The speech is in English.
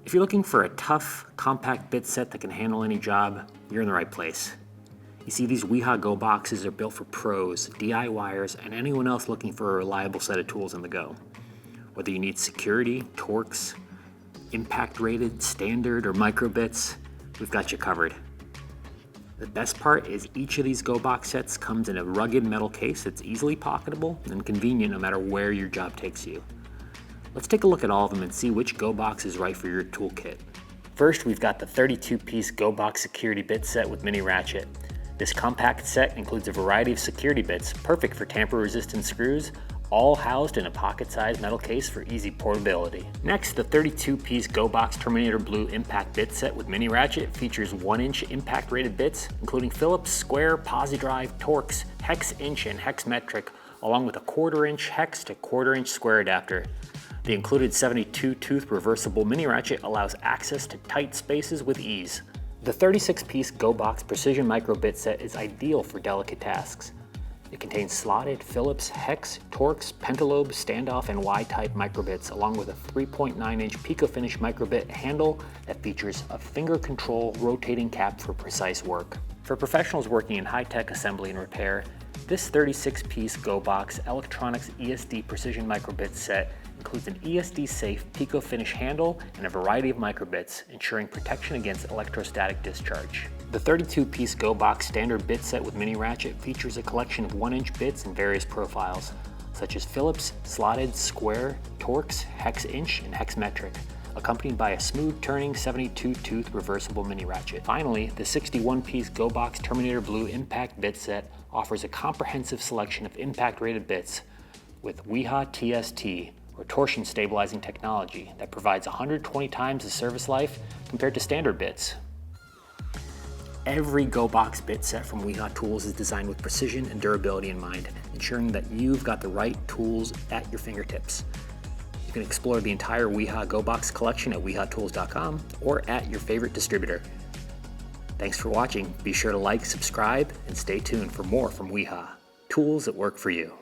If you're looking for a tough, compact bit set that can handle any job, you're in the right place. You see, these Wiha GoBoxes are built for pros, DIYers, and anyone else looking for a reliable set of tools on the go. Whether you need security, Torx, impact-rated, standard, or micro bits, we've got you covered. The best part is each of these GoBox sets comes in a rugged metal case that's easily pocketable and convenient no matter where your job takes you. Let's take a look at all of them and see which GoBox is right for your toolkit. First, we've got the 32-piece GoBox security bit set with Mini Ratchet. This compact set includes a variety of security bits, perfect for tamper-resistant screws, all housed in a pocket-sized metal case for easy portability. Next, the 32-piece GoBox TerminatorBlue impact bit set with Mini Ratchet features 1-inch impact-rated bits, including Phillips, square, posi-drive, Torx, hex inch, and hex metric, along with a 1/4-inch hex to 1/4-inch square adapter. The included 72-tooth reversible Mini Ratchet allows access to tight spaces with ease. The 36-piece GoBox Precision Micro Bit Set is ideal for delicate tasks. It contains slotted Phillips, hex, Torx, pentalobe, standoff, and Y-type microbits, along with a 3.9-inch pico-finish microbit handle that features a finger control rotating cap for precise work. For professionals working in high-tech assembly and repair, this 36-piece GoBox Electronics ESD Precision Microbit Set includes an ESD-safe pico-finish handle and a variety of microbits, ensuring protection against electrostatic discharge. The 32-piece GoBox Standard Bit Set with Mini Ratchet features a collection of 1-inch bits in various profiles, such as Phillips, slotted, square, Torx, hex inch, and hex metric, accompanied by a smooth-turning 72-tooth reversible Mini Ratchet. Finally, the 61-piece GoBox TerminatorBlue Impact Bit Set offers a comprehensive selection of impact-rated bits with Wiha TST, or torsion stabilizing technology, that provides 120 times the service life compared to standard bits. Every GoBox bit set from Wiha Tools is designed with precision and durability in mind, ensuring that you've got the right tools at your fingertips. You can explore the entire Wiha GoBox collection at wihatools.com or at your favorite distributor. Thanks for watching. Be sure to like, subscribe, and stay tuned for more from Wiha, tools that work for you.